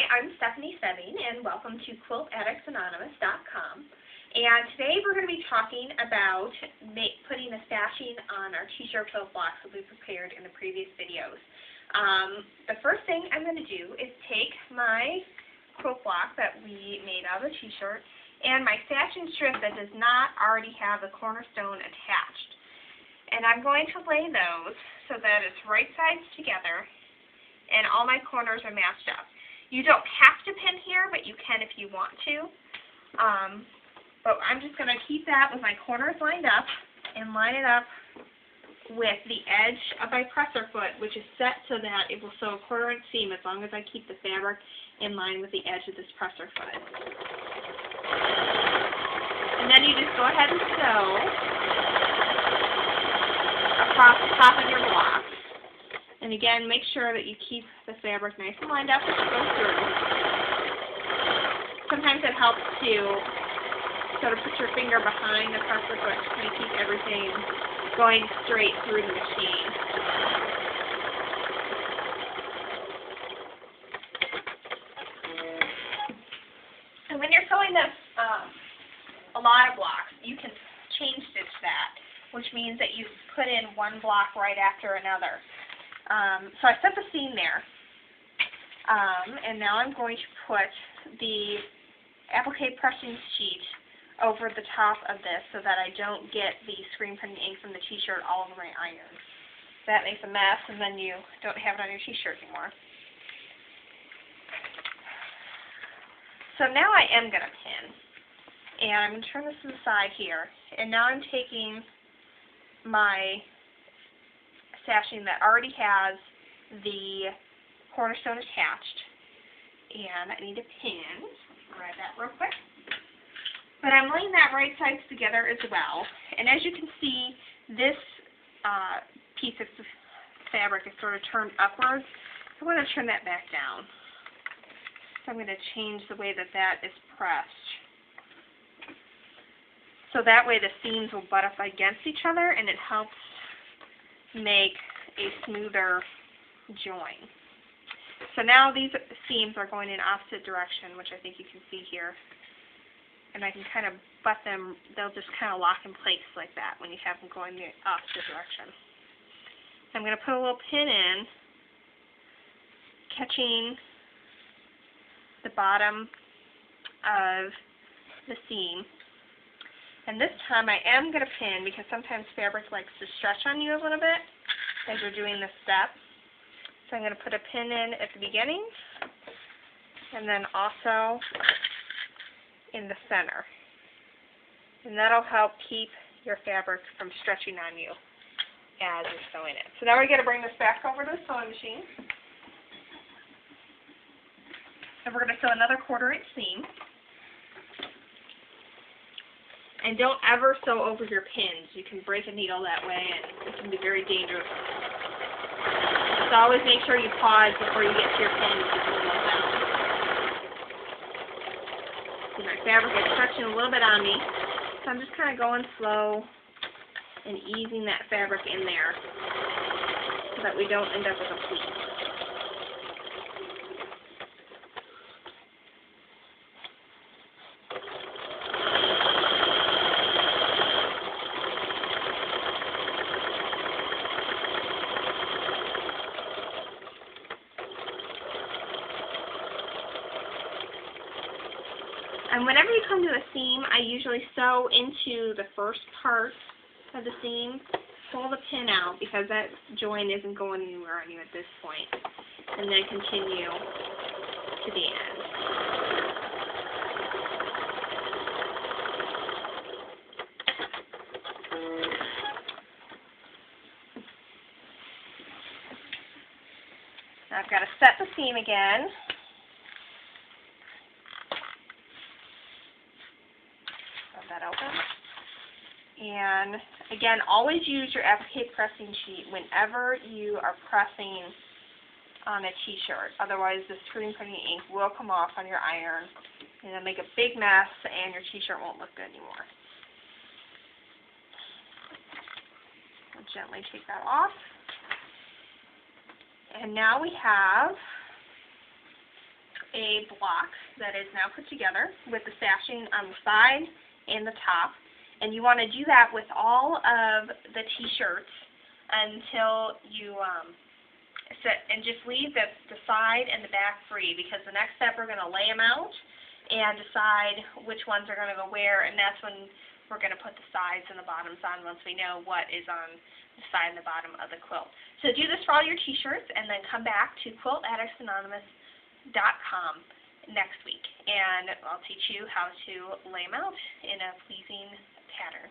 Hi, I'm Stephanie Sebbing, and welcome to Quilt Addicts Anonymous.com. And today we're going to be talking about putting the sashing on our t-shirt quilt blocks that we prepared in the previous videos. The first thing I'm going to do is take my quilt block that we made out of the t-shirt and my sashing strip that does not already have the cornerstone attached. And I'm going to lay those so that it's right sides together and all my corners are matched up. You don't have to pin here, but you can if you want to. But I'm just going to keep that with my corners lined up and line it up with the edge of my presser foot, which is set so that it will sew a 1/4 inch seam as long as I keep the fabric in line with the edge of this presser foot. And then you just go ahead and sew across the top of your block. And again, make sure that you keep the fabric nice and lined up as you go through. Sometimes it helps to sort of put your finger behind the presser foot to kind of keep everything going straight through the machine. And when you're sewing this, a lot of blocks, you can chain stitch that, which means that you put in one block right after another. So I set the seam there, and now I'm going to put the applique pressing sheet over the top of this so that I don't get the screen printing ink from the t-shirt all over my iron. That makes a mess, and then you don't have it on your t-shirt anymore. So now I am going to pin, and I'm going to turn this to the side here, and now I'm taking my sashing that already has the cornerstone attached, and I need a pin. Grab that real quick. But I'm laying that right sides together as well, and as you can see, this piece of fabric is sort of turned upwards. I want to turn that back down. So I'm going to change the way that that is pressed. So that way the seams will butt up against each other, and it helps make a smoother join. So now these seams are going in opposite direction, which I think you can see here. And I can kind of butt them, they'll just kind of lock in place like that when you have them going the opposite direction. I'm going to put a little pin in, catching the bottom of the seam. And this time I am going to pin because sometimes fabric likes to stretch on you a little bit as you're doing this step. So I'm going to put a pin in at the beginning and then also in the center. And that'll help keep your fabric from stretching on you as you're sewing it. So now we're going to bring this back over to the sewing machine. And we're going to sew another 1/4 inch seam. And don't ever sew over your pins. You can break a needle that way, and it can be very dangerous. So always make sure you pause before you get to your pins to pull those out. See, my fabric is stretching a little bit on me, so I'm just kind of going slow and easing that fabric in there so that we don't end up with a pleat. And whenever you come to a seam, I usually sew into the first part of the seam, pull the pin out because that join isn't going anywhere on you at this point, and then continue to the end. Now I've got to set the seam again. That open. And again, always use your applique pressing sheet whenever you are pressing on a t-shirt. Otherwise, the screen printing ink will come off on your iron and it'll make a big mess and your t-shirt won't look good anymore. I'll gently take that off. And now we have a block that is now put together with the sashing on the side and the top. And you want to do that with all of the t-shirts until you and just leave the side and the back free, because the next step we're going to lay them out and decide which ones are going to go where, and that's when we're going to put the sides and the bottoms on once we know what is on the side and the bottom of the quilt. So do this for all your t-shirts, and then come back to quiltaddictsanonymous.com next week, and I'll teach you how to lay them out in a pleasing pattern.